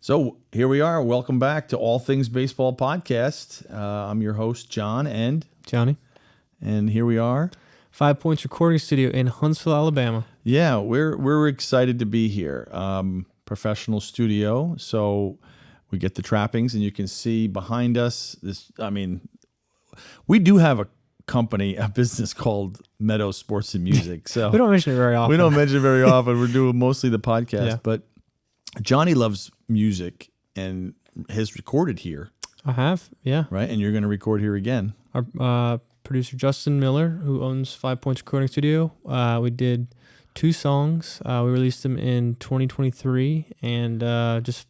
So here we are. Welcome back to All Things Baseball Podcast. I'm your host, John, and Johnny. And here we are. 5 Points Recording Studio in Huntsville, Alabama. Yeah, we're excited to be here. Professional studio, so we get the trappings, and you can see behind us. We do have a business called Meadow Sports and Music. So we don't mention it very often. We're doing mostly the podcast, but Johnny loves music and has recorded here. I have, yeah. Right, and you're going to record here again. Our producer Justin Miller, who owns 5 Points Recording Studio, we did 2 songs. We released them in 2023, and just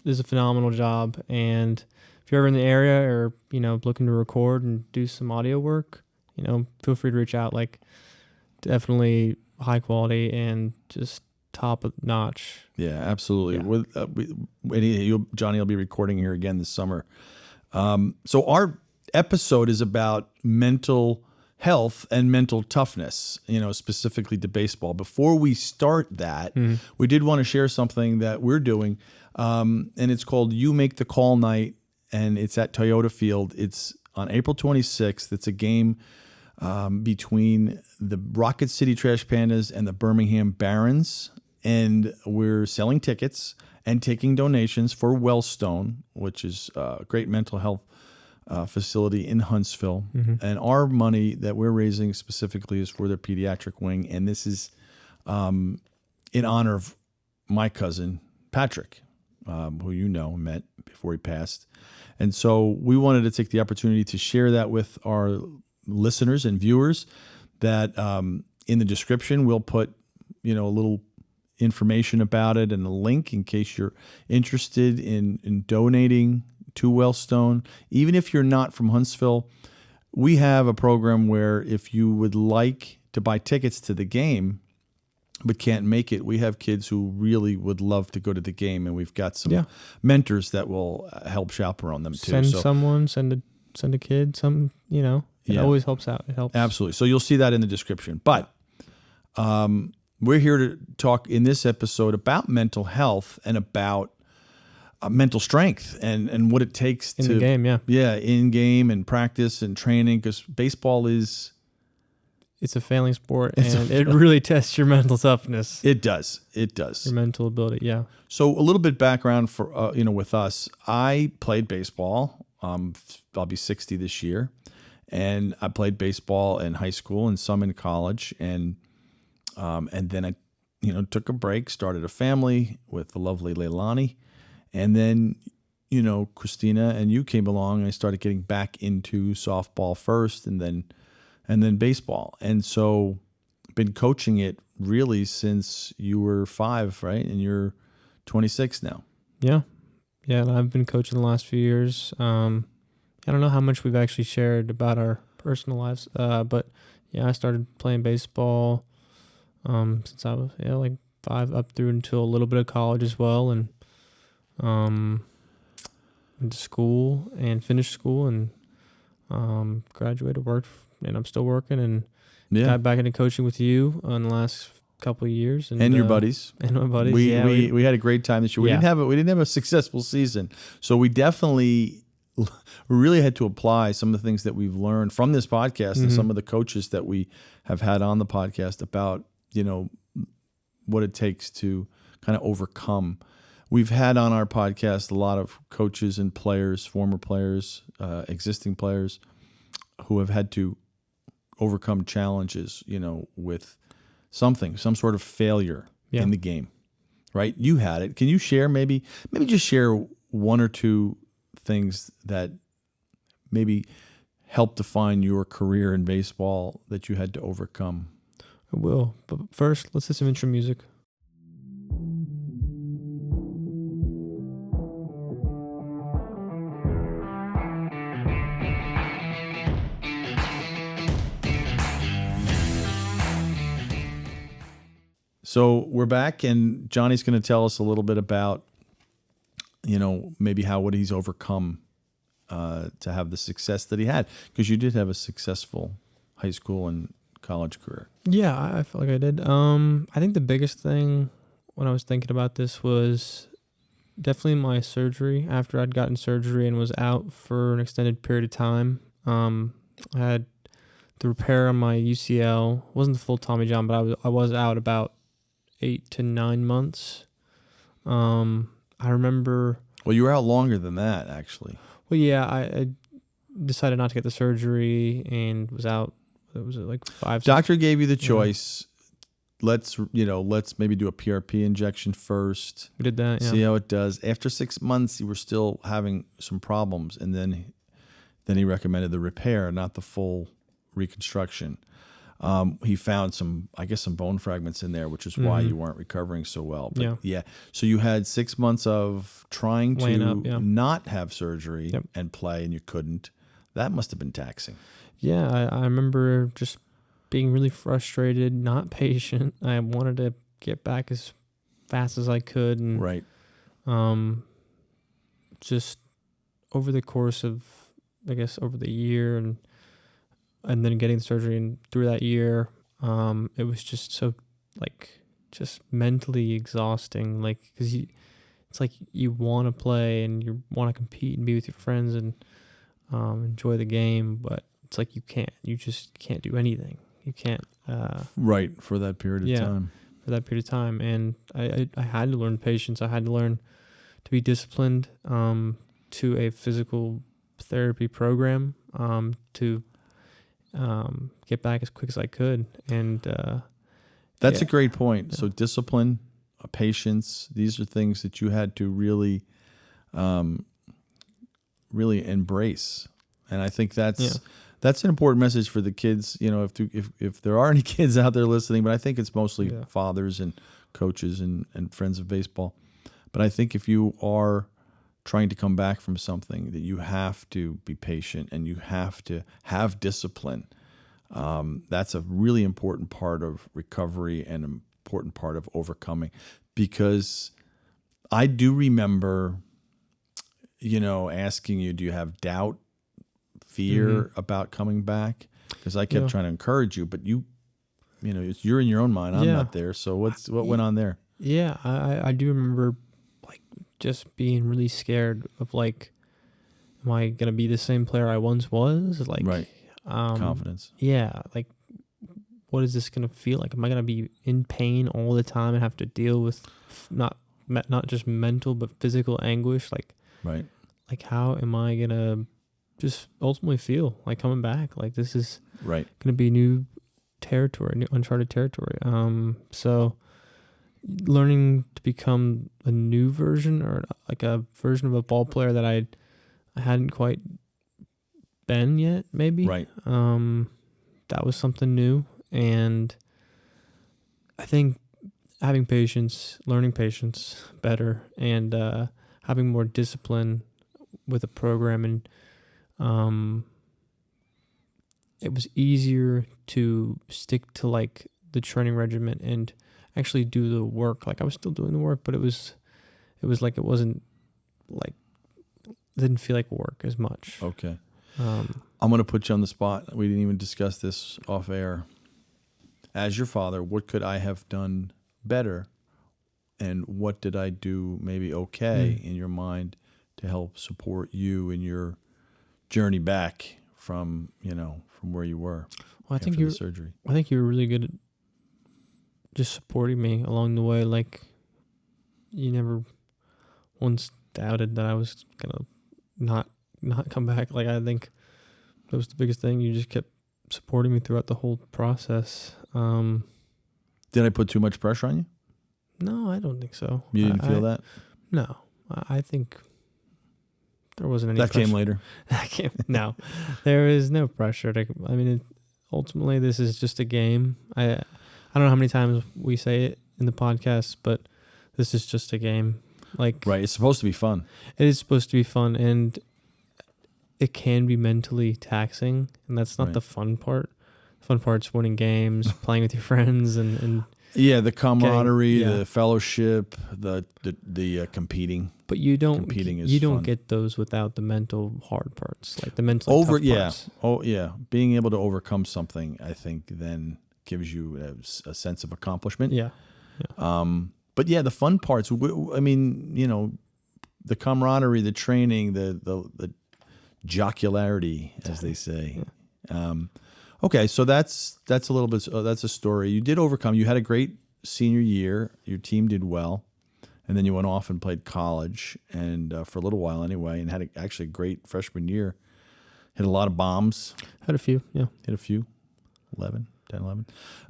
is a phenomenal job. And if you're ever in the area or looking to record and do some audio work, feel free to reach out. Like, definitely high quality and just top of notch. Yeah, absolutely. Yeah. Johnny will be recording here again this summer. So our episode is about mental health and mental toughness, specifically to baseball. Before we start that, we did want to share something that we're doing, and it's called You Make the Call Night, and it's at Toyota Field. It's on April 26th. It's a game between the Rocket City Trash Pandas and the Birmingham Barons, and we're selling tickets and taking donations for Wellstone, which is a great mental health facility in Huntsville. And our money that we're raising specifically is for their pediatric wing, and this is in honor of my cousin Patrick, who met before he passed. And so we wanted to take the opportunity to share that with our listeners and viewers, that in the description we'll put a little information about it and a link in case you're interested in donating to Wellstone. Even if you're not from Huntsville, we have a program where if you would like to buy tickets to the game but can't make it, we have kids who really would love to go to the game, and we've got some mentors that will help chaperone them too. Send a kid, it always helps out. It helps. Absolutely. So you'll see that in the description. But we're here to talk in this episode about mental health and about mental strength and what it takes in the game, in game and practice and training, because baseball it's a failing sport, and it really tests your mental toughness. It does. Your mental ability, yeah. So a little bit background for with us. I played baseball. I'll be 60 this year, and I played baseball in high school and some in college, and then I took a break, started a family with the lovely Leilani. And then, Christina and you came along, and I started getting back into softball first, and then baseball. And so been coaching it really since you were 5, right? And you're 26 now. Yeah. Yeah, and I've been coaching the last few years. I don't know how much we've actually shared about our personal lives, but I started playing baseball since I was 5 up through until a little bit of college as well, and went to school and finished school and graduated, worked, and I'm still working, and got back into coaching with you in the last couple of years, and your buddies and my buddies. We had a great time this year. We didn't have a successful season, so we definitely really had to apply some of the things that we've learned from this podcast and some of the coaches that we have had on the podcast about what it takes to kind of overcome. We've had on our podcast a lot of coaches and players, former players, existing players, who have had to overcome challenges, with some sort of failure in the game, right? You had it. Can you share maybe just share one or two things that maybe helped define your career in baseball that you had to overcome? I will, but first, let's listen to some intro music. So we're back, and Johnny's going to tell us a little bit about, maybe what he's overcome to have the success that he had, because you did have a successful high school and college career. Yeah, I feel like I did. I think the biggest thing when I was thinking about this was definitely my surgery. After I'd gotten surgery and was out for an extended period of time, I had the repair on my UCL. It wasn't the full Tommy John, but I was out about 8 to 9 months. I remember. Well, you were out longer than that, actually. Well, yeah, I decided not to get the surgery and was out. It was like 5. Doctor gave you the choice. Let's maybe do a PRP injection first. We did that. Yeah. See how it does. After 6 months, you were still having some problems, and then he recommended the repair, not the full reconstruction. He found some bone fragments in there, which is why you weren't recovering so well. But yeah. So you had 6 months of trying to not have surgery and play, and you couldn't. That must have been taxing. Yeah, I remember just being really frustrated, not patient. I wanted to get back as fast as I could, and just over the course of, I guess, over the year and then getting the surgery, and through that year, it was just so just mentally exhausting. Because it's like you want to play and you want to compete and be with your friends and enjoy the game, but it's like you just can't do anything. You can't. For that period of time. For that period of time, and I had to learn patience. I had to learn to be disciplined. To a physical therapy program. To get back as quick as I could, and that's a great point. Yeah. So discipline, patience, these are things that you had to really, really embrace, and I think that's an important message for the kids. If there are any kids out there listening, but I think it's mostly fathers and coaches and friends of baseball. But I think if you are trying to come back from something, that you have to be patient and you have to have discipline. That's a really important part of recovery and an important part of overcoming, because I do remember, asking you, do you have doubt, fear about coming back? Because I kept trying to encourage you, but you're in your own mind. I'm not there. So what went on there? Yeah, I do remember just being really scared of am I going to be the same player I once was? Confidence. Yeah. What is this going to feel like? Am I going to be in pain all the time and have to deal with not just mental, but physical anguish? How am I going to just ultimately feel like coming back? This is going to be new territory, new uncharted territory. So learning to become a new version, or a version of a ball player that I hadn't quite been yet, maybe. Right. That was something new, and I think having patience, learning patience better, and having more discipline with a program, and it was easier to stick to the training regimen and actually do the work. I was still doing the work, but it was it wasn't didn't feel like work as much. Okay. I'm going to put you on the spot. We didn't even discuss this off air. As your father, what could I have done better, and what did I do maybe okay in your mind to help support you in your journey back from where you were after the surgery? I think you were really good at just supporting me along the way. You never once doubted that I was gonna not come back. I think that was the biggest thing. You just kept supporting me throughout the whole process. Did I put too much pressure on you? No, I don't think so. You didn't feel that? No, I think there wasn't any. That pressure. Came later. No, there is no pressure. Ultimately, this is just a game. I don't know how many times we say it in the podcast, but this is just a game. Right, it's supposed to be fun. It is supposed to be fun, and it can be mentally taxing, and that's not the fun part. The fun part's winning games, playing with your friends, and the camaraderie, the fellowship, the competing. But you don't competing is you don't fun. get those without the mental hard parts, the mental tough parts. Being able to overcome something, I think, then gives you a sense of accomplishment. Yeah. But the fun parts, the camaraderie, the training, the jocularity, as they say. Okay, so that's a little bit. That's a story. You did overcome. You had a great senior year. Your team did well, and then you went off and played college, and for a little while anyway, and had actually a great freshman year. Hit a lot of bombs. Had a few, yeah. Hit a few, 10,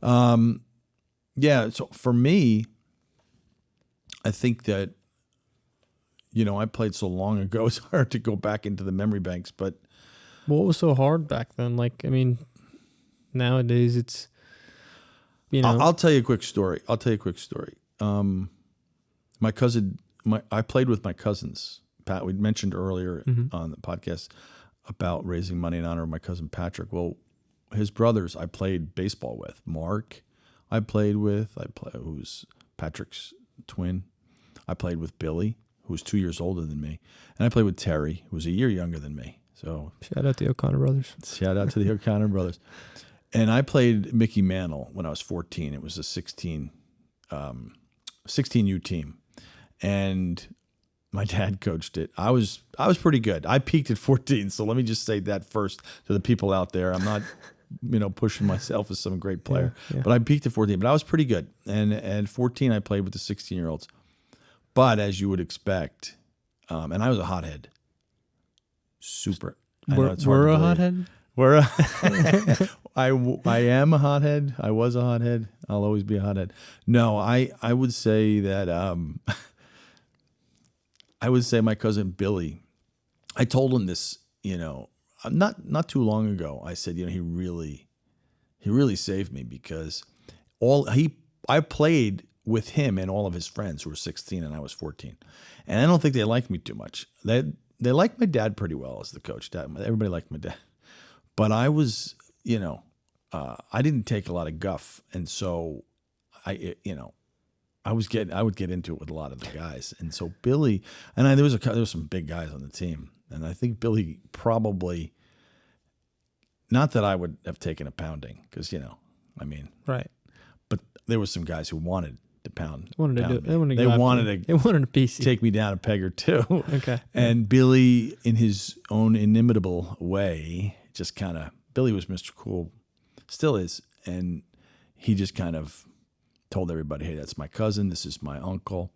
11. Yeah. So for me, I think that, I played so long ago, it's hard to go back into the memory banks, but. What was so hard back then? Like, I mean, nowadays it's, I'll tell you a quick story. My cousin, I played with my cousins. Pat, we mentioned earlier on the podcast about raising money in honor of my cousin Patrick. Well, his brothers I played baseball with. Mark, who's Patrick's twin. I played with Billy, who was 2 years older than me, and I played with Terry, who was a year younger than me. So shout out to the O'Connor brothers. Shout out to the O'Connor brothers. And I played Mickey Mantle when I was 14. It was a 16U team, and my dad coached it. I was pretty good. I peaked at 14. So let me just say that first to the people out there. I'm not, pushing myself as some great player, but I peaked at 14. But I was pretty good. And at 14, I played with the 16-year-olds. But as you would expect, and I was a hothead. Super. We're a hothead? I am a hothead. I was a hothead. I'll always be a hothead. No, I would say that I would say my cousin Billy. I told him this, not too long ago. I said, he really saved me because I played with him and all of his friends who were 16 and I was 14, and I don't think they liked me too much. They liked my dad pretty well as the coach. Everybody liked my dad. But I was, I didn't take a lot of guff, and so I would get into it with a lot of the guys, and so Billy and there was some big guys on the team, and I think Billy probably, not that I would have taken a pounding because right, but there was some guys who wanted to pound. They wanted to piece you. Take me down a peg or two. Okay, and Billy, in his own inimitable way, just kind of, Billy was Mr. Cool, still is, and he just kind of told everybody, hey, that's my cousin, this is my uncle,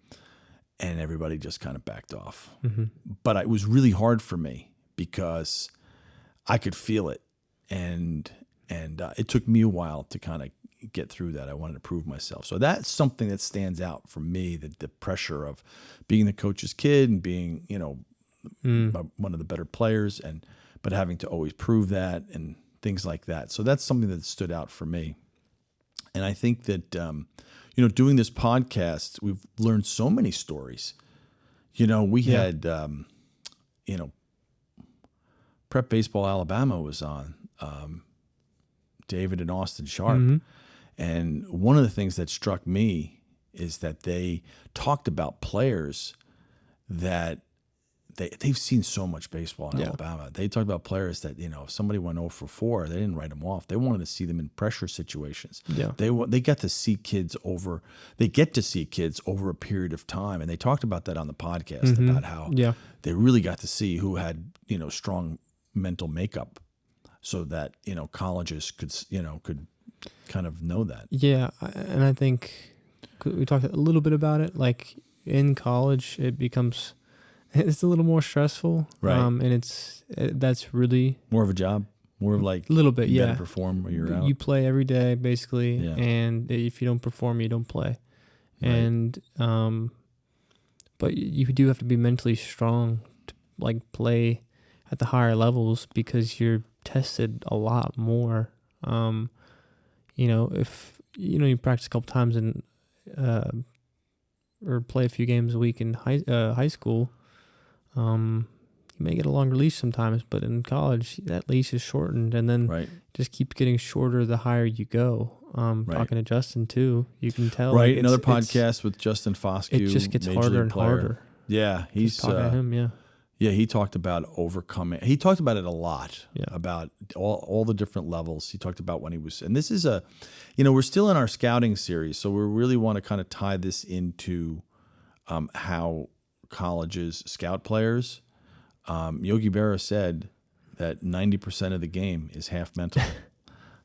and everybody just kind of backed off. But it was really hard for me because I could feel it, and it took me a while to kind of get through that. I wanted to prove myself. So that's something that stands out for me, the pressure of being the coach's kid and being, one of the better players, but having to always prove that and things like that. So that's something that stood out for me. And I think that, doing this podcast, we've learned so many stories. We had, Prep Baseball Alabama was on, David and Austin Sharp. And one of the things that struck me is that they talked about players that they've seen so much baseball in Alabama. They talked about players that, if somebody went 0 for 4, they didn't write them off. They wanted to see them in pressure situations. Yeah. They get to see kids over a period of time. And they talked about that on the podcast about how they really got to see who had, strong mental makeup so that, colleges could kind of know that. Yeah. And I think we talked a little bit about it. Like in college, it's a little more stressful, right? And that's really more of a job, more of like a little bit, you gotta perform when you're out. You play every day, basically, and if you don't perform, you don't play. Right. And but you do have to be mentally strong to like play at the higher levels because you're tested a lot more. If you practice a couple times and or play a few games a week in high school. You may get a longer leash sometimes, but in college, that leash is shortened and then just keeps getting shorter the higher you go. Talking to Justin, too, you can tell. Right, another podcast with Justin Foscue. It just gets harder and harder. Yeah, he's talking to him, Yeah, he talked about overcoming. He talked about it a lot, about all the different levels. He talked about when he was, and this is we're still in our scouting series, so we really want to kind of tie this into how colleges, scout players, Yogi Berra said that 90% of the game is half mental.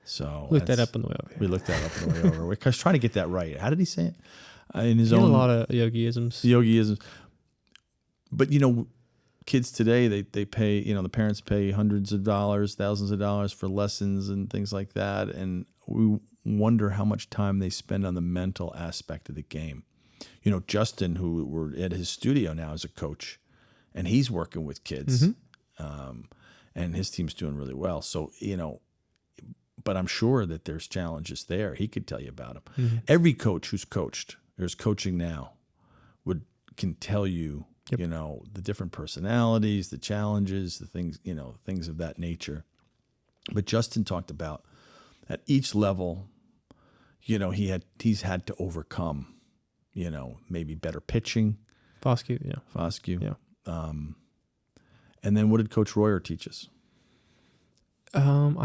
So Look that up on the way over here. we looked that up on the way over. We're trying to get that right. How did he say it? In his He had own a lot of yogiisms. yogiisms. But kids today, they pay, the parents pay hundreds of dollars, thousands of dollars for lessons and things like that. And we wonder how much time they spend on the mental aspect of the game. Justin, who we're at his studio now as a coach, and he's working with kids, and his team's doing really well. So, but I'm sure that there's challenges there. He could tell you about them. Mm-hmm. Every coach who's coached, there's coaching now, can tell you, Yep. the different personalities, the challenges, the things, things of that nature. But Justin talked about at each level, he's had to overcome, maybe better pitching. Foscue, Foscue. Yeah. And then what did Coach Royer teach us? Hearing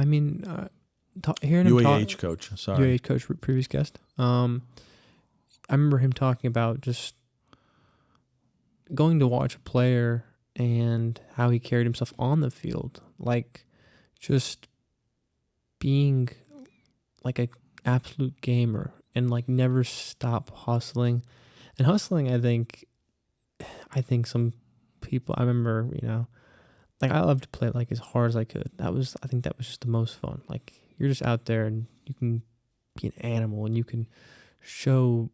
him UAH coach. Sorry. UAH coach, previous guest. I remember him talking about just going to watch a player and how he carried himself on the field, like just being like an absolute gamer and like never stop hustling. And hustling, I think some people, I remember, like I loved to play like as hard as I could. I think that was just the most fun. Like you're just out there and you can be an animal and you can show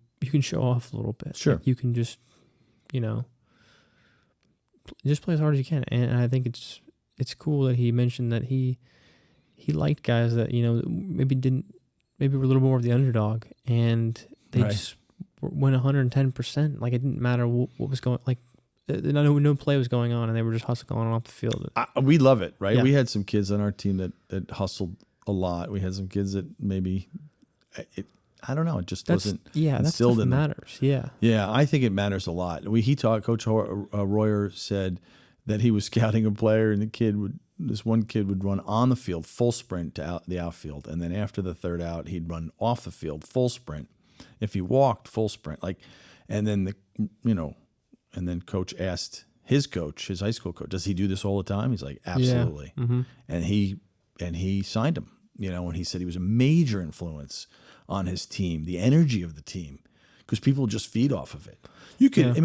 off a little bit. Sure. Like you can just, just play as hard as you can. And I think it's cool that he mentioned that he liked guys that, maybe were a little more of the underdog and they Right. just went 110%. Like it didn't matter what was going, like no play was going on and they were just hustling on and off the field. We love it, right? Yeah. We had some kids on our team that hustled a lot. We had some kids that maybe, I don't know, it just wasn't that's instilled what in them. matters. Yeah. Yeah, I think it matters a lot. Coach Royer said that he was scouting a player, and this one kid would run on the field full sprint to the outfield, and then after the third out, he'd run off the field full sprint. If he walked, full sprint, and then and then coach asked his high school coach, does he do this all the time? He's like, absolutely, Yeah. Mm-hmm. and he signed him. And he said he was a major influence on his team, the energy of the team, because people just feed off of it. You could,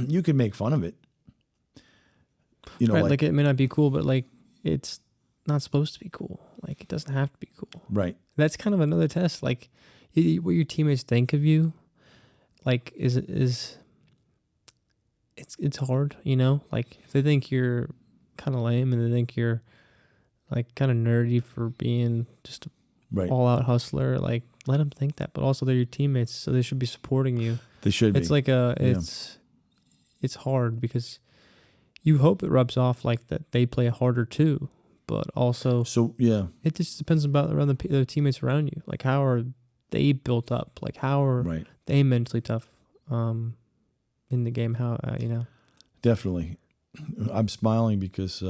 you could make fun of it. Right, like it may not be cool, but like it's not supposed to be cool. Like it doesn't have to be cool. Right. That's kind of another test. Like what your teammates think of you, like it's hard, Like if they think you're kind of lame and they think you're like kind of nerdy for being just Right. all out hustler, like let them think that. But also they're your teammates, so they should be supporting you. They should be. It's like it's hard because you hope it rubs off like that they play harder too, but also it just depends around the teammates around you. Like how are they built up? Like how are right. they mentally tough in the game? How Definitely. I'm smiling because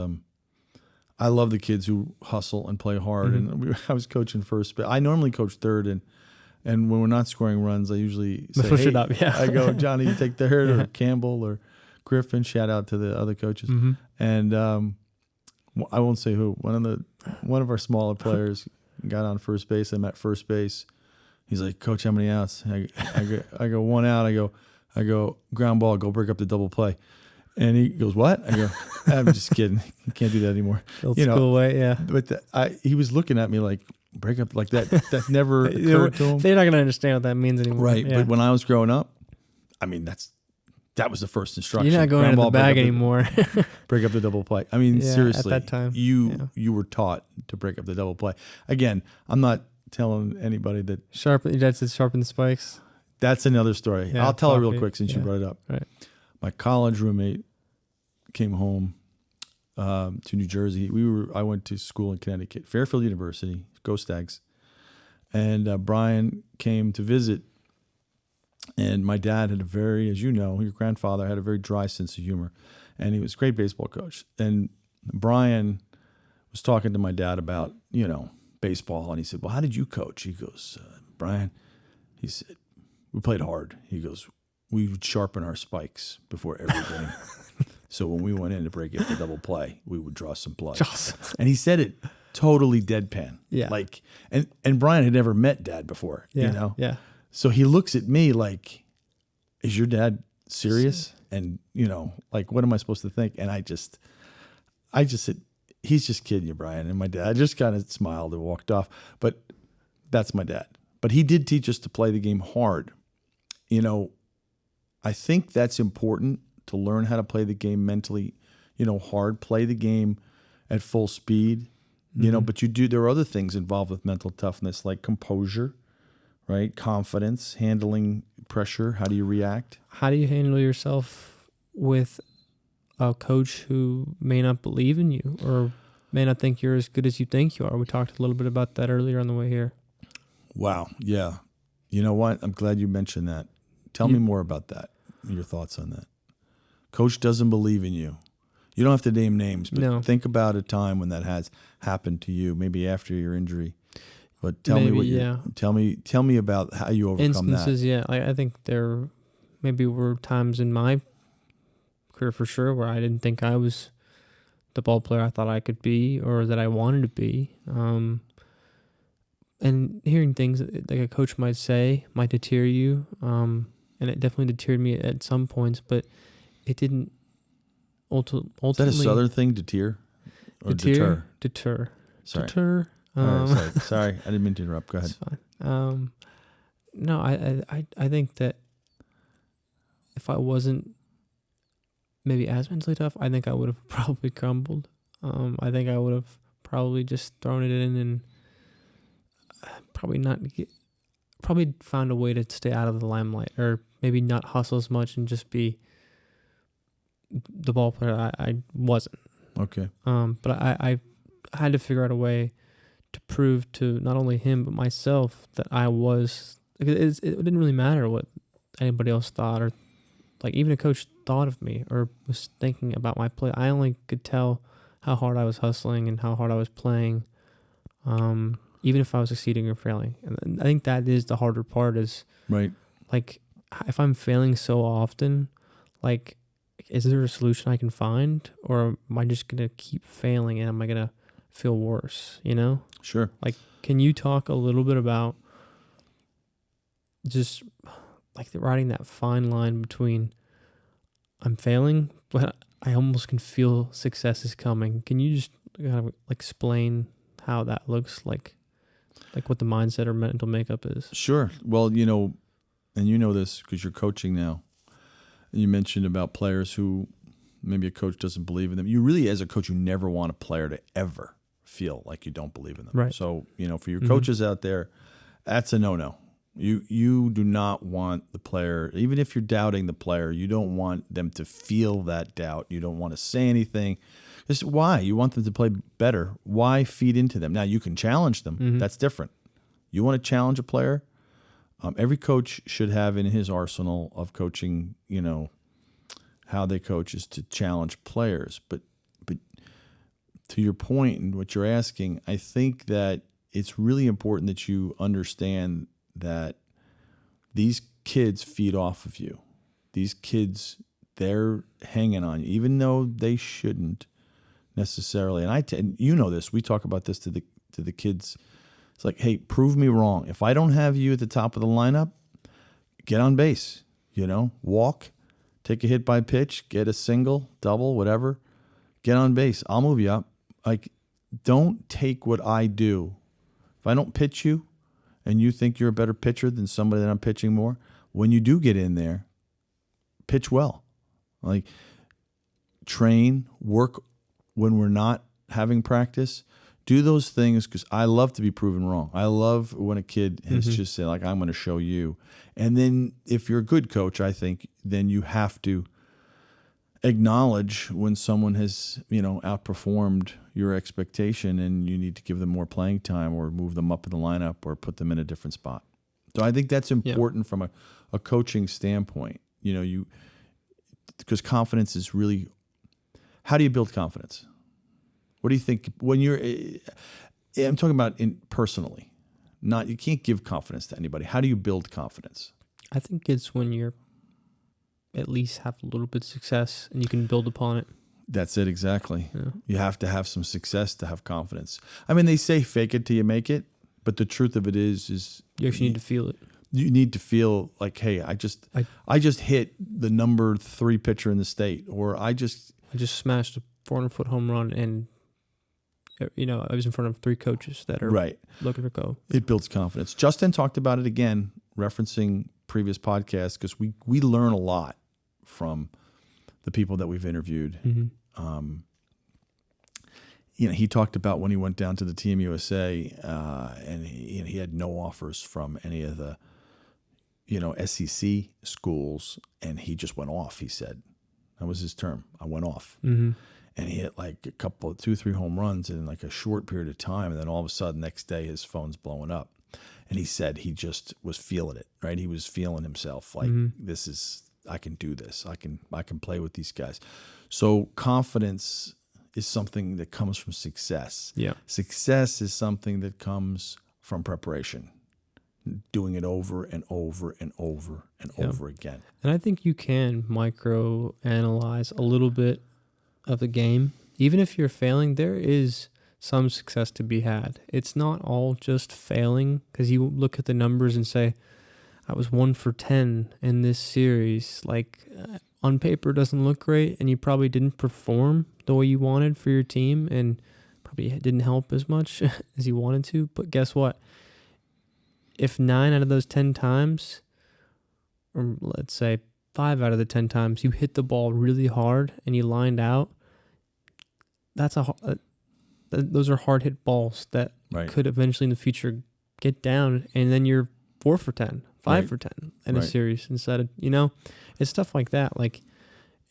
I love the kids who hustle and play hard. Mm-hmm. And I was coaching first, but I normally coach third, and when we're not scoring runs, I usually say, Push hey, it up, yeah. I go, Johnny, you take third, or Campbell or Griffin. Shout out to the other coaches. Mm-hmm. And I won't say who. One of our smaller players got on first base. I'm at first base. He's like, Coach, how many outs? I go 1 out. I go ground ball. Go break up the double play. And he goes, what? I go, I'm just kidding. You can't do that anymore. Old school way, yeah. But he was looking at me like, break up like that. That never occurred to him. They're not going to understand what that means anymore. Right. Yeah. But when I was growing up, that was the first instruction. You're not going Ground to the ball, break bag up anymore. break up the double play. I mean, Yeah, seriously. at that time, you were taught to break up the double play. Again, I'm not telling anybody that. Your dad said sharpen the spikes. That's another story. Yeah, I'll tell it real coffee. quick since you brought it up. Right. My college roommate came home to New Jersey. I went to school in Connecticut, Fairfield University, Go Stags. And Brian came to visit. And my dad had as you know, your grandfather had a very dry sense of humor. And he was a great baseball coach. And Brian was talking to my dad about, baseball. And he said, well, how did you coach? He goes, Brian, he said, we played hard. He goes, we would sharpen our spikes before every game. So when we went in to break it for double play, we would draw some blood. And he said it totally deadpan. Yeah. Like, and Brian had never met Dad before, Yeah. you know? Yeah. So he looks at me like, is your dad serious? And, you know, like, what am I supposed to think? And I just said, he's just kidding you, Brian. And my dad just kind of smiled and walked off. But that's my dad. But he did teach us to play the game hard. You know, I think that's important, to learn how to play the game mentally, you know, hard, play the game at full speed, you know, but there are other things involved with mental toughness, like composure, right? Confidence, handling pressure. How do you react? How do you handle yourself with a coach who may not believe in you or may not think you're as good as you think you are? We talked a little bit about that earlier on the way here. Wow. Yeah. You know what? I'm glad you mentioned that. Tell me more about that. Your thoughts on that. Coach doesn't believe in you. You don't have to name names, but think about a time when that has happened to you, maybe after your injury. But tell me about how you overcome instances, that. Yeah. I think there maybe were times in my career for sure where I didn't think I was the ball player I thought I could be or that I wanted to be. And hearing things like a coach might say might deter you. And it definitely deterred me at some points, but it didn't ultimately. Is that a Southern thing, deter? Or deter? Deter. Sorry. Deter. All right, sorry. I didn't mean to interrupt. Go ahead. It's fine. No, I think that if I wasn't maybe as mentally tough, I think I would have probably crumbled. I think I would have probably just thrown it in and probably found a way to stay out of the limelight, or maybe not hustle as much and just be the ball player I wasn't. Okay. But I had to figure out a way to prove to not only him but myself that I was. It didn't really matter what anybody else thought, or like even a coach thought of me or was thinking about my play. I only could tell how hard I was hustling and how hard I was playing, even if I was succeeding or failing. And I think that is the harder part. Is right. Like if I'm failing so often, like, is there a solution I can find, or am I just gonna keep failing and am I gonna feel worse? You know? Sure. Like, can you talk a little bit about just like riding that fine line between I'm failing, but I almost can feel success is coming? Can you just kind of explain how that looks like what the mindset or mental makeup is? Sure. Well, you know, and you know this because you're coaching now. You mentioned about players who maybe a coach doesn't believe in them. You really, as a coach, you never want a player to ever feel like you don't believe in them. Right. So, you know, for your coaches out there, that's a no-no. You do not want the player, even if you're doubting the player, you don't want them to feel that doubt. You don't want to say anything. Just why? You want them to play better. Why feed into them? Now, you can challenge them. That's different. You want to challenge a player? Every coach should have in his arsenal of coaching, you know, how they coach is to challenge players. But to your point and what you're asking, I think that it's really important that you understand that these kids feed off of you. These kids, they're hanging on you, even though they shouldn't necessarily. And you know this. We talk about this to the kids. It's like, hey, prove me wrong. If I don't have you at the top of the lineup, get on base. You know, walk, take a hit by pitch, get a single, double, whatever. Get on base. I'll move you up. Like, don't take what I do. If I don't pitch you and you think you're a better pitcher than somebody that I'm pitching more, when you do get in there, pitch well. Like, train, work when we're not having practice. Do those things, because I love to be proven wrong. I love when a kid has just said, like, I'm going to show you. And then if you're a good coach, I think, then you have to acknowledge when someone has, you know, outperformed your expectation and you need to give them more playing time or move them up in the lineup or put them in a different spot. So I think that's important from a coaching standpoint. You know, because confidence is really, how do you build confidence? What do you think when you're? I'm talking about personally. You can't give confidence to anybody. How do you build confidence? I think it's when you're at least have a little bit of success, and you can build upon it. That's it, exactly. Yeah. You have to have some success to have confidence. I mean, they say fake it till you make it, but the truth of it is You actually need to feel it. you need to feel like, hey, I just hit the number 3 pitcher in the state, or I just smashed a 400-foot home run, and I was in front of 3 coaches that are right. looking to go. It builds confidence. Justin talked about it again, referencing previous podcasts, because we learn a lot from the people that we've interviewed. Mm-hmm. He talked about when he went down to the Team USA, and he had no offers from any of the, SEC schools, and he just went off. He said that was his term. I went off, Mm-hmm. and he hit like a couple, 2-3 home runs in like a short period of time, and then all of a sudden, next day, his phone's blowing up, and he said he just was feeling it. Right, he was feeling himself like this is. I can do this. I can play with these guys. So confidence is something that comes from success. Yeah. Success is something that comes from preparation, doing it over and over and over and over again. And I think you can micro analyze a little bit of the game. Even if you're failing, there is some success to be had. It's not all just failing, because you look at the numbers and say, I was 1 for 10 in this series. Like, on paper doesn't look great, and you probably didn't perform the way you wanted for your team, and probably didn't help as much as you wanted to. But guess what? If 9 out of those 10 times, or let's say 5 out of the 10 times, you hit the ball really hard and you lined out, those are hard hit balls that could eventually in the future get down, and then you're 4 for 10. 5 for 10 in a series instead of, it's stuff like that. Like,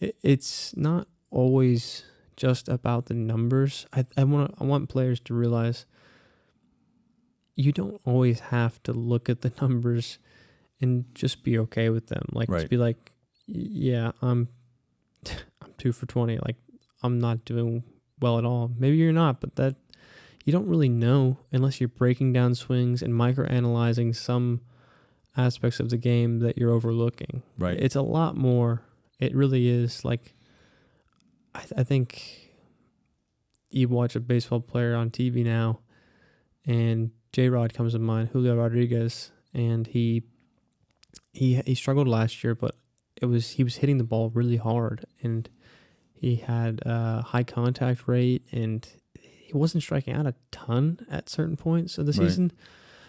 it's not always just about the numbers. I want players to realize you don't always have to look at the numbers and just be okay with them. Like, just be like, yeah, I'm 2 for 20. Like, I'm not doing well at all. Maybe you're not, but that you don't really know unless you're breaking down swings and micro-analyzing some aspects of the game that you're overlooking. Right. It's a lot more. It really is. Like, I think you watch a baseball player on TV now, and J-Rod comes to mind, Julio Rodriguez, and he struggled last year, but he was hitting the ball really hard, and he had a high contact rate, and he wasn't striking out a ton at certain points of the season.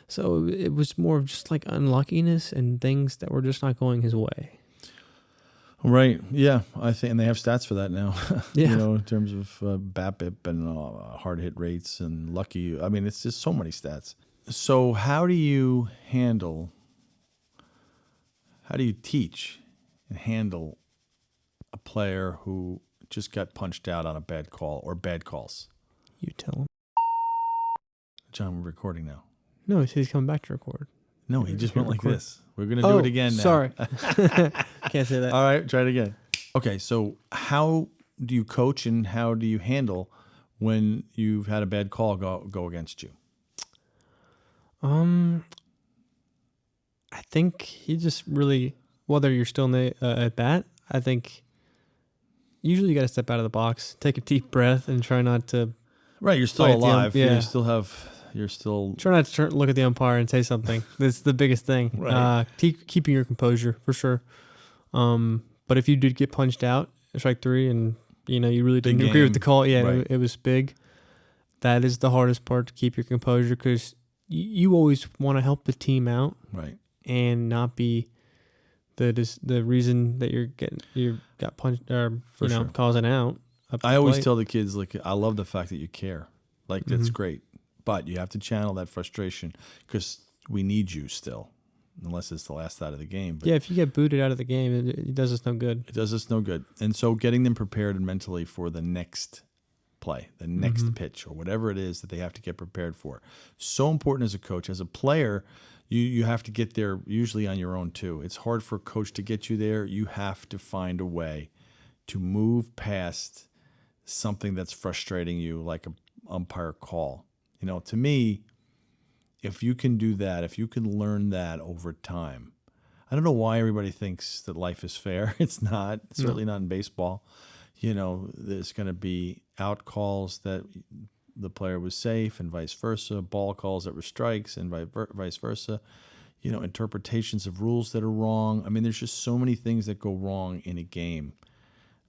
So it was more of just like unluckiness and things that were just not going his way. Right. Yeah. I think, and they have stats for that now. Yeah. In terms of BABIP and hard hit rates and lucky. I mean, it's just so many stats. So how do you teach and handle a player who just got punched out on a bad call or bad calls? You tell him. John, we're recording now. No, he's coming back to record. No, he just went like this. We're going to do it again now. Sorry. Can't say that. All right, try it again. Okay, so how do you coach and how do you handle when you've had a bad call go against you? I think you just really, whether you're still in the at bat, I think usually you got to step out of the box, take a deep breath, and try not to. Right, you're still alive. You're still try not to look at the umpire and say something. That's the biggest thing. Right. Keeping your composure for sure. But if you did get punched out, strike 3, and you really didn't agree with the call, it was big. That is the hardest part, to keep your composure, because you always want to help the team out, right, and not be the reason that you got punched or sure. causing out. I always tell the kids, like, I love the fact that you care. Like, that's great. But you have to channel that frustration, because we need you still, unless it's the last out of the game. But yeah, if you get booted out of the game, it does us no good. It does us no good. And so getting them prepared mentally for the next play, the next pitch, or whatever it is that they have to get prepared for. So important as a coach. As a player, you have to get there usually on your own too. It's hard for a coach to get you there. You have to find a way to move past something that's frustrating you, like an umpire call. To me, if you can do that, if you can learn that over time, I don't know why everybody thinks that life is fair. It's not. It's certainly not in baseball. There's going to be out calls that the player was safe and vice versa, ball calls that were strikes and vice versa, interpretations of rules that are wrong. I mean, there's just so many things that go wrong in a game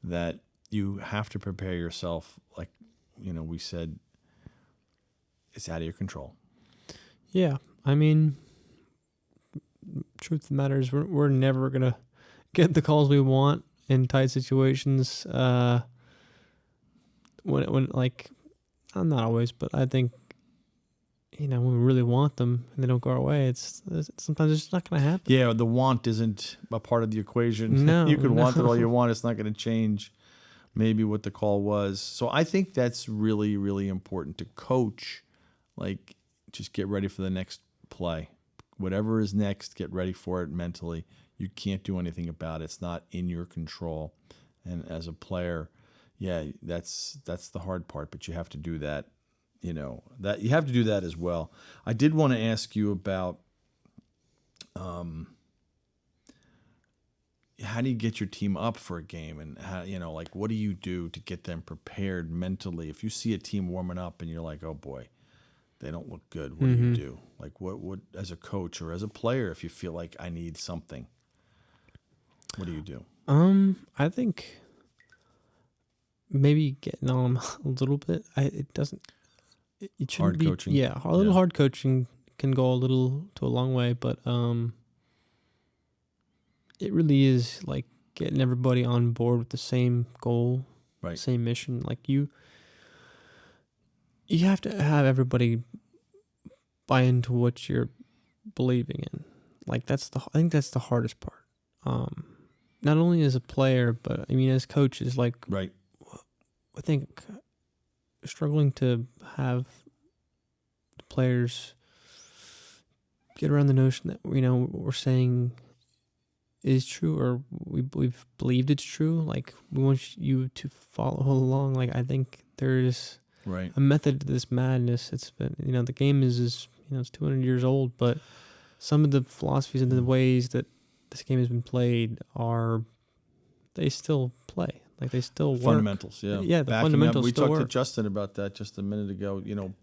that you have to prepare yourself. Like, we said, it's out of your control. Yeah. I mean, truth of the matter is we're never going to get the calls we want in tight situations. When like, not always, but I think, when we really want them and they don't go our way, it's sometimes it's just not going to happen. Yeah, the want isn't a part of the equation. No, you can want it all you want. It's not going to change maybe what the call was. So I think that's really, really important to coach. Like, just get ready for the next play. Whatever is next, get ready for it mentally. You can't do anything about it. It's not in your control. And as a player, yeah, that's the hard part, but you have to do that. That you have to do that as well. I did want to ask you about how do you get your team up for a game, and how, what do you do to get them prepared mentally? If you see a team warming up and you're like, oh boy, they don't look good, what do you do? Like, what as a coach or as a player, if you feel like I need something, what do you do? I think maybe getting on them a little bit. It shouldn't Hard be coaching. Yeah, a little hard coaching can go a long way, but it really is like getting everybody on board with the same goal, Right. Same mission. Like you have to have buy into what you're believing in. Like I think that's the hardest part. Not only as a player, but I mean as coaches. Like, right. I think struggling to have the players get around the notion that what we're saying is true, or we've believed it's true. Like, we want you to follow along. Like, I think there's Right. a method to this madness. It's been, the game is it's 200 years old, but some of the philosophies and the ways that this game has been played they still play. Like, they still work. Fundamentals, yeah. Yeah, the backing fundamentals up. We still talked to work. Justin about that just a minute ago.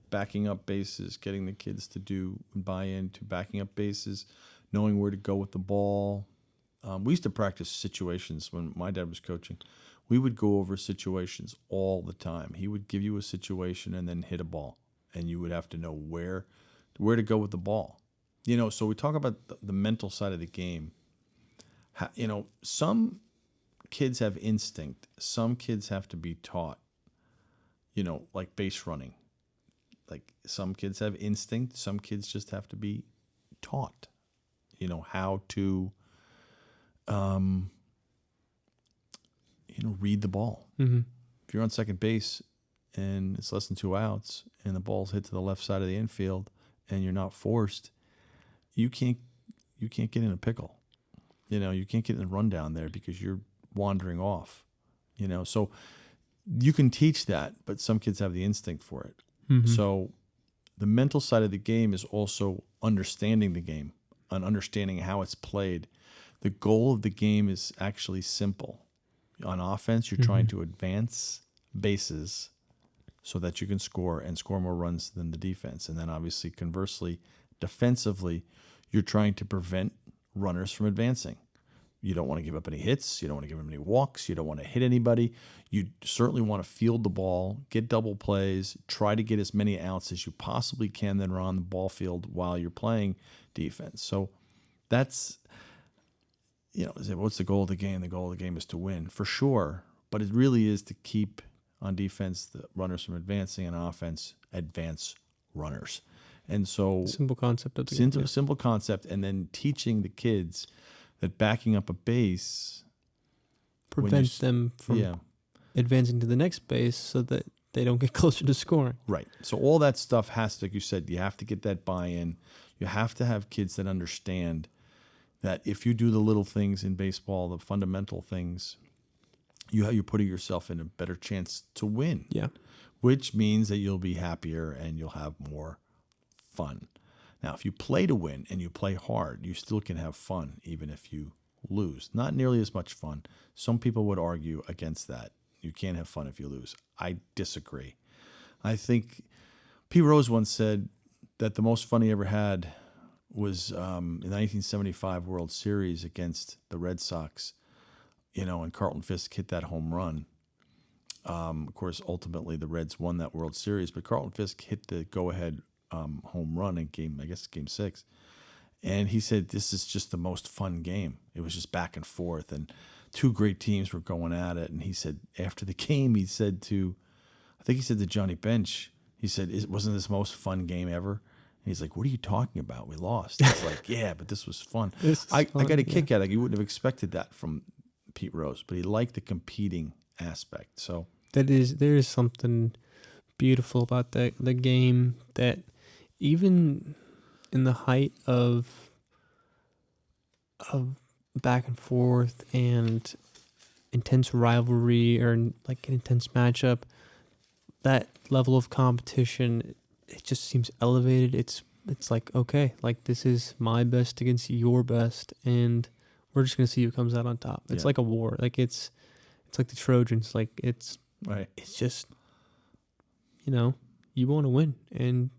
Backing up bases, getting the kids to buy into backing up bases, knowing where to go with the ball. We used to practice situations when my dad was coaching. We would go over situations all the time. He would give you a situation and then hit a ball, and you would have to know where to go with the ball. So we talk about the mental side of the game. Some kids have instinct. Some kids have to be taught, like base running. Like, some kids have instinct. Some kids just have to be taught, how to, read the ball. Mm-hmm. If you're on second base and it's less than 2 outs and the ball's hit to the left side of the infield and you're not forced, you can't get in a pickle. You can't get in a rundown there because you're wandering off. So you can teach that, but some kids have the instinct for it. Mm-hmm. So the mental side of the game is also understanding the game and understanding how it's played. The goal of the game is actually simple. On offense, you're trying to advance bases so that you can score and score more runs than the defense. And then obviously, conversely, defensively, you're trying to prevent runners from advancing. You don't want to give up any hits. You don't want to give them any walks. You don't want to hit anybody. You certainly want to field the ball, get double plays, try to get as many outs as you possibly can then run on the ball field while you're playing defense. So that's, what's the goal of the game? The goal of the game is to win, for sure. But it really is to keep, on defense, the runners from advancing, and offense, advance runners. And so Simple concept of the game. simple concept, and then teaching the kids that backing up a base prevents them from advancing to the next base so that they don't get closer to scoring. Right. So all that stuff has to, like you said, you have to get that buy-in. You have to have kids that understand that if you do the little things in baseball, the fundamental things, you're putting yourself in a better chance to win. Yeah. Which means that you'll be happier and you'll have more fun. Now, if you play to win and you play hard, you still can have fun even if you lose. Not nearly as much fun. Some people would argue against that. You can't have fun if you lose. I disagree. I think Pete Rose once said that the most fun he ever had was in the 1975 World Series against the Red Sox, and Carlton Fisk hit that home run. Of course, ultimately the Reds won that World Series, but Carlton Fisk hit the go-ahead home run in game 6. And he said, this is just the most fun game. It was just back and forth, and two great teams were going at it. And he said, after the game, he said to Johnny Bench, he said, wasn't this the most fun game ever? And he's like, what are you talking about? We lost. He's like, yeah, but this was fun. I got a kick out of it. You wouldn't have expected that from Pete Rose, but he liked the competing aspect. So there is something beautiful about the game that even in the height of back and forth and intense rivalry or like an intense matchup, that level of competition, it just seems elevated. It's like, okay, like this is my best against your best, and we're just gonna see who comes out on top. It's like a war. Like it's like the Trojans. Like it's right. It's just, you want to win, and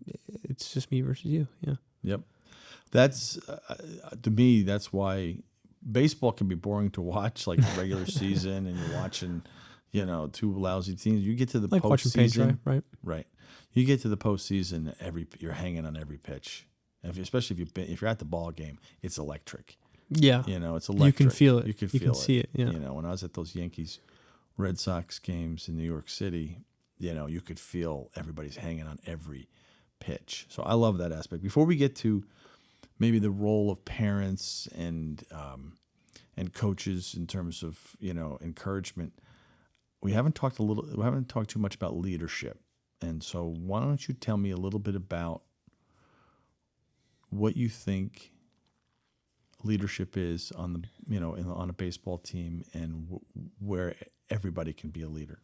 it's just me versus you. Yeah. Yep. That's to me. That's why baseball can be boring to watch, like the regular season, and you're watching, two lousy teams. You get to the like watching paint dry, right? Right. You get to the postseason, you're hanging on every pitch. Especially if you're at the ball game, it's electric. Yeah. It's electric. You can feel it. You can feel it. See it. Yeah. When I was at those Yankees Red Sox games in New York City, you could feel everybody's hanging on every pitch. So I love that aspect. Before we get to maybe the role of parents and coaches in terms of encouragement, we haven't talked too much about leadership. And so why don't you tell me a little bit about what you think leadership is on on a baseball team, and where everybody can be a leader?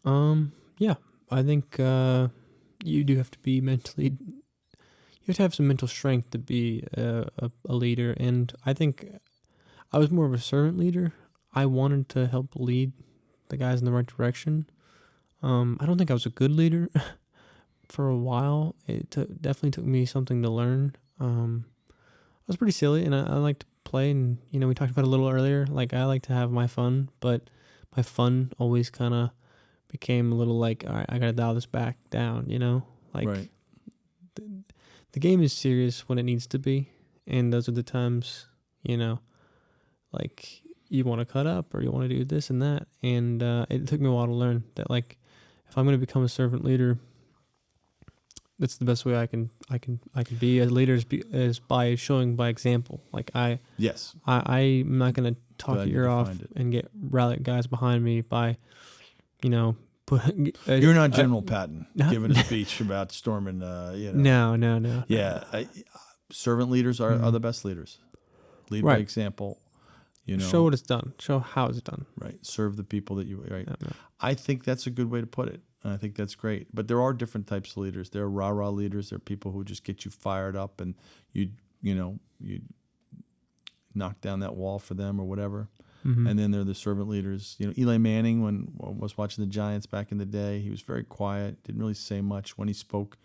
Yeah, I think you do have to be mentally. You have to have some mental strength to be a leader, and I think I was more of a servant leader. I wanted to help lead the guys in the right direction. I don't think I was a good leader for a while. It definitely took me something to learn. I was pretty silly, and I like to play, and we talked about it a little earlier. Like I like to have my fun, but my fun always kind of became a little like, all right, I gotta dial this back down. Like right. The game is serious when it needs to be, and those are the times like you want to cut up or you want to do this and that, and it took me a while to learn that, like, if I'm going to become a servant leader, that's the best way I can be a leader is by showing by example. Like I'm not going to talk your ear off and get rallied guys behind me by, You're not General Patton giving a speech about storming. No. Yeah, servant leaders are the best leaders. Lead by example. Show what it's done. Show how it's done. Right. Serve the people that you. Right. Yeah. I think that's a good way to put it. I think that's great. But there are different types of leaders. There are rah-rah leaders. There are people who just get you fired up, and you knock down that wall for them or whatever. Mm-hmm. And then there are the servant leaders. Eli Manning, when I was watching the Giants back in the day, he was very quiet, didn't really say much. When he spoke,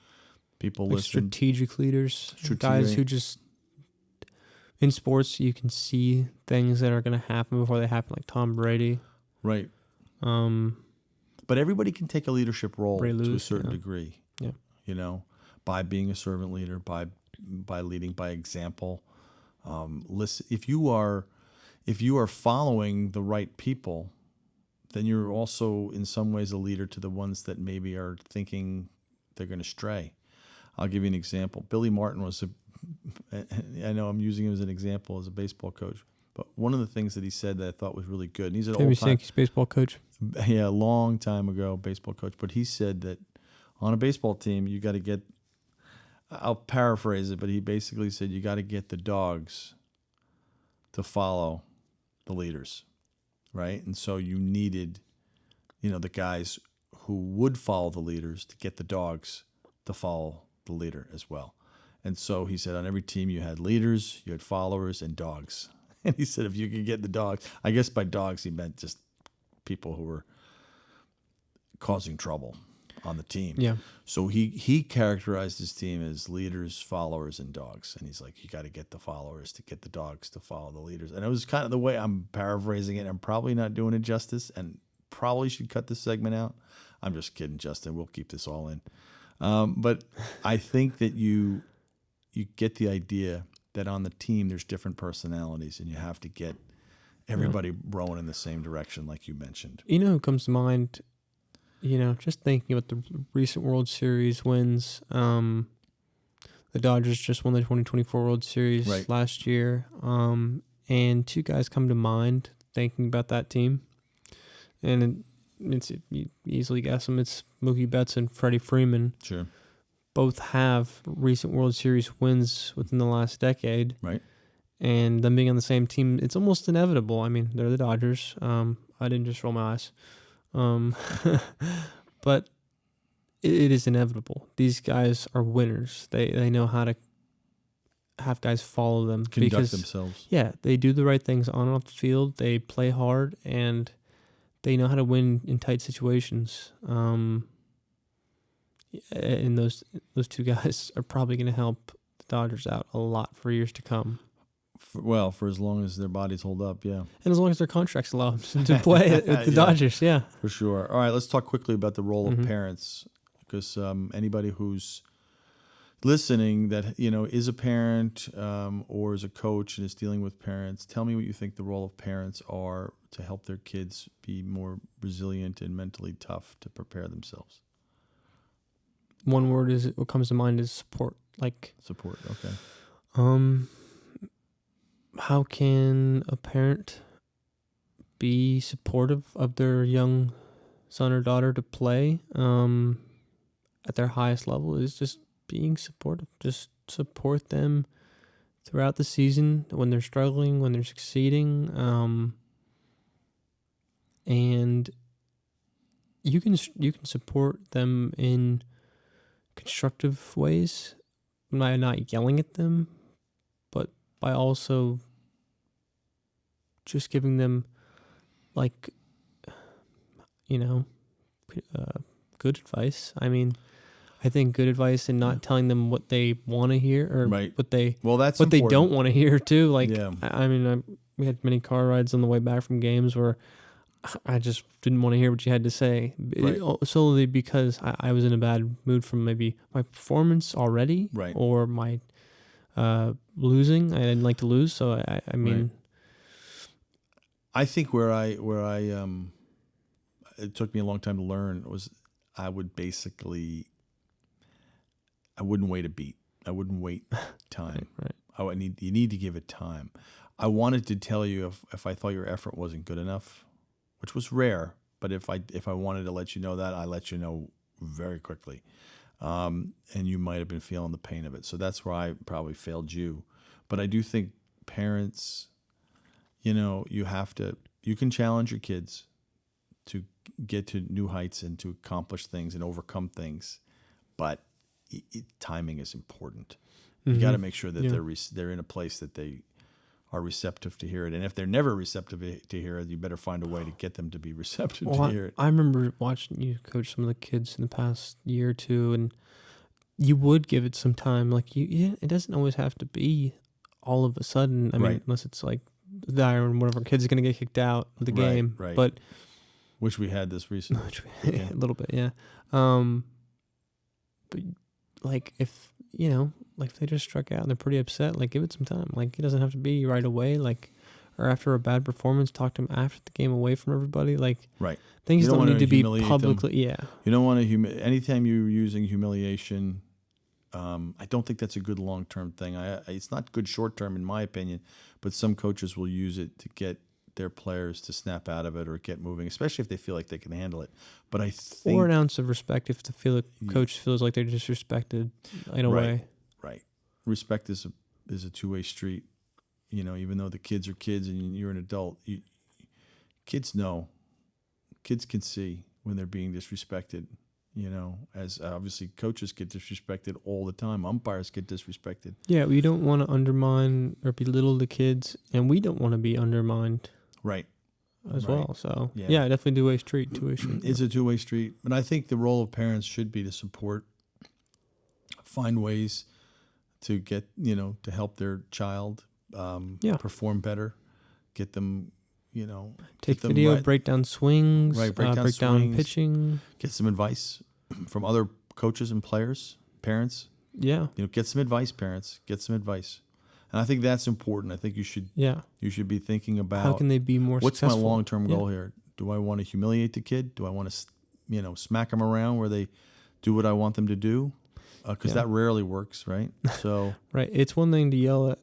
people listened. Strategic leaders, guys who just, in sports, you can see things that are going to happen before they happen, like Tom Brady. Right. But everybody can take a leadership role to a certain degree. Yeah. By being a servant leader, by leading by example. Listen, if you are following the right people, then you're also in some ways a leader to the ones that maybe are thinking they're going to stray. I'll give you an example. Billy Martin I know I'm using him as an example as a baseball coach, but one of the things that he said that I thought was really good, and he's an old time Yankees baseball coach. Yeah, a long time ago baseball coach, but he said that on a baseball team you got to get, I'll paraphrase it, but he basically said you got to get the dogs to follow the leaders, right? And so you needed, the guys who would follow the leaders to get the dogs to follow the leader as well. And so he said on every team you had leaders, you had followers, and dogs. And he said if you could get the dogs, I guess by dogs he meant just people who were causing trouble on the team. Yeah. So he characterized his team as leaders, followers, and dogs. And he's like, you got to get the followers to get the dogs to follow the leaders. And it was kind of the way I'm paraphrasing it. I'm probably not doing it justice and probably should cut this segment out. I'm just kidding, Justin. We'll keep this all in. But I think that you get the idea that on the team there's different personalities and you have to get everybody rowing in the same direction like you mentioned. You know who comes to mind, just thinking about the recent World Series wins. The Dodgers just won the 2024 World Series last year. And two guys come to mind thinking about that team. And you easily guess them. It's Mookie Betts and Freddie Freeman. Sure. Both have recent World Series wins within the last decade. Right. And them being on the same team, it's almost inevitable. I mean, they're the Dodgers. I didn't just roll my eyes. But it is inevitable. These guys are winners. They know how to have guys follow them. Conduct themselves. Yeah, they do the right things on and off the field. They play hard, and they know how to win in tight situations. And those two guys are probably going to help the Dodgers out a lot for years to come. For as long as their bodies hold up, yeah. And as long as their contracts allow them to play at the Dodgers, yeah. For sure. All right, let's talk quickly about the role of parents, because anybody who's listening that is a parent or is a coach and is dealing with parents, tell me what you think the role of parents are to help their kids be more resilient and mentally tough to prepare themselves. One word what comes to mind is support. Support. Okay. How can a parent be supportive of their young son or daughter to play at their highest level? Is just being supportive. Just support them throughout the season when they're struggling, when they're succeeding, and you can support them in constructive ways, by not yelling at them, but by also just giving them good advice. I mean, I think good advice and not telling them what they want to hear or what they don't want to hear too. We had many car rides on the way back from games where I just didn't want to hear what you had to say, solely because I was in a bad mood from maybe my performance already, or my losing. I didn't like to lose, so I mean, I think where I it took me a long time to learn was I wouldn't wait a beat. I wouldn't wait time. You need to give it time. I wanted to tell you if I thought your effort wasn't good enough, which was rare, but if I wanted to let you know that, I let you know very quickly. And you might have been feeling the pain of it. So that's where I probably failed you. But I do think parents, you can challenge your kids to get to new heights and to accomplish things and overcome things. But timing is important. You got to make sure that they're in a place that they are receptive to hear it. And if they're never receptive to hear it, you better find a way to get them to be receptive to hear it. I remember watching you coach some of the kids in the past year or two, and you would give it some time. It doesn't always have to be all of a sudden. I mean, unless it's like dire and whatever, kid's going to get kicked out of the game. Right. But which we had this recently. A little bit, yeah. But if they just struck out and they're pretty upset, give it some time. It doesn't have to be right away. Or after a bad performance, talk to them after the game away from everybody. Things don't need to be publicly. Them. Yeah. You don't want to anytime you're using humiliation. I don't think that's a good long-term thing. It's not good short-term in my opinion, but some coaches will use it to get their players to snap out of it or get moving, especially if they feel like they can handle it. But I think, or an ounce of respect if the coach feels like they're disrespected in a way. Right. Respect is a two-way street. Even though the kids are kids and you're an adult, kids know. Kids can see when they're being disrespected, as obviously coaches get disrespected all the time. Umpires get disrespected. Yeah, we don't want to undermine or belittle the kids, and we don't want to be undermined Right. as Right. well. So, Yeah. yeah, definitely two-way street. It's a two-way street. But I think the role of parents should be to support, find ways to get, to help their child perform better, get them, Take get them video, right- break down swings, Right, break down swings. pitching. get some advice from other coaches and players, parents. Yeah, Get some advice, parents. Get some advice. And I think that's important. I think you should be thinking about how can they be more what's successful? my long-term goal here? Do I want to humiliate the kid? Do I want to, smack them around where they do what I want them to do? Because that rarely works, right? So Right. It's one thing to yell at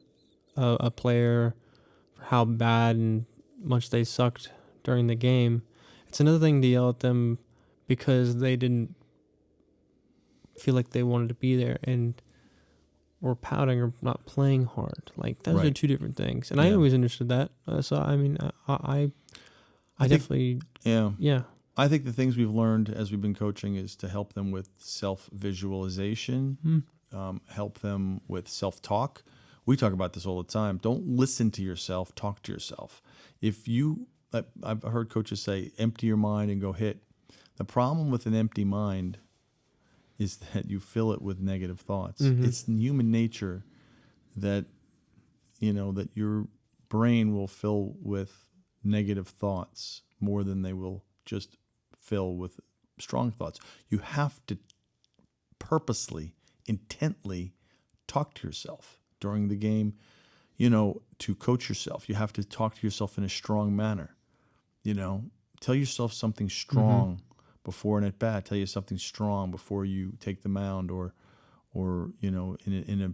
a player for how bad and much they sucked during the game. It's another thing to yell at them because they didn't feel like they wanted to be there and or pouting or not playing hard. Like those are Right. two different things. And I always understood that. So I mean, I think- definitely yeah. I think the things we've learned as we've been coaching is to help them with self-visualization, help them with self-talk. We talk about this all the time. Don't listen to yourself, talk to yourself. I've heard coaches say, empty your mind and go hit. The problem with an empty mind is that you fill it with negative thoughts. Mhm. It's in human nature that, that your brain will fill with negative thoughts more than they will just fill with strong thoughts. You have to purposely, intently talk to yourself during the game, to coach yourself. You have to talk to yourself in a strong manner. Tell yourself something strong before an at-bat. Tell you something strong before you take the mound or in a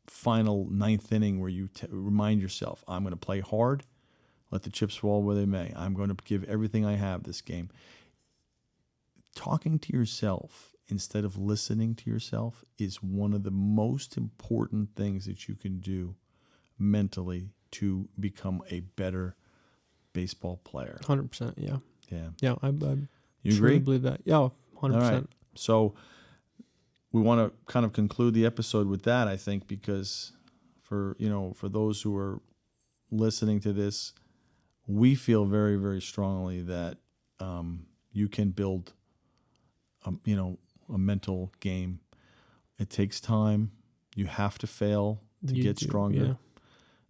final ninth inning where you remind yourself, I'm going to play hard, let the chips fall where they may. I'm going to give everything I have this game. Talking to yourself instead of listening to yourself is one of the most important things that you can do mentally to become a better baseball player. 100%. Yeah. Yeah. Yeah. I You truly agree? believe that. Yeah. 100%. All right. So we want to kind of conclude the episode with that, I think, because for those who are listening to this, we feel very, very strongly that you can build a mental game. It takes time. You have to fail to get stronger. Yeah.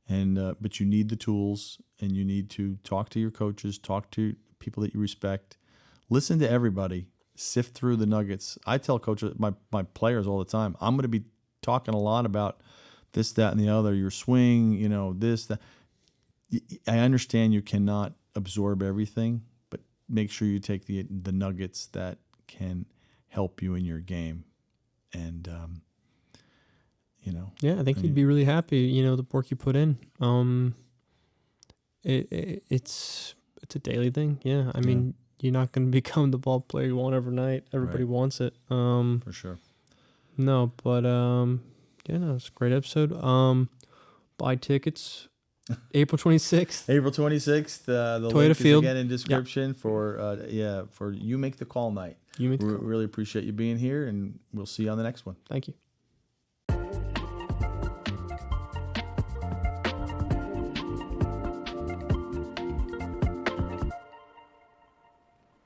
And but you need the tools, and you need to talk to your coaches, talk to people that you respect, listen to everybody, sift through the nuggets. I tell coaches, my players all the time, I'm going to be talking a lot about this, that, and the other, your swing, this, that. I understand you cannot absorb everything, but make sure you take the nuggets that can help you in your game. And, Yeah, I think you'd be really happy, the work you put in. It's a daily thing. Yeah. I mean, you're not going to become the ball player you want overnight. Everybody wants it. For sure. No, but it's a great episode. Buy tickets April 26th. April 26th. The Toyota link Field. is again in description for You Make the Call night. You make the We call. really appreciate you being here, and we'll see you on the next one. Thank you.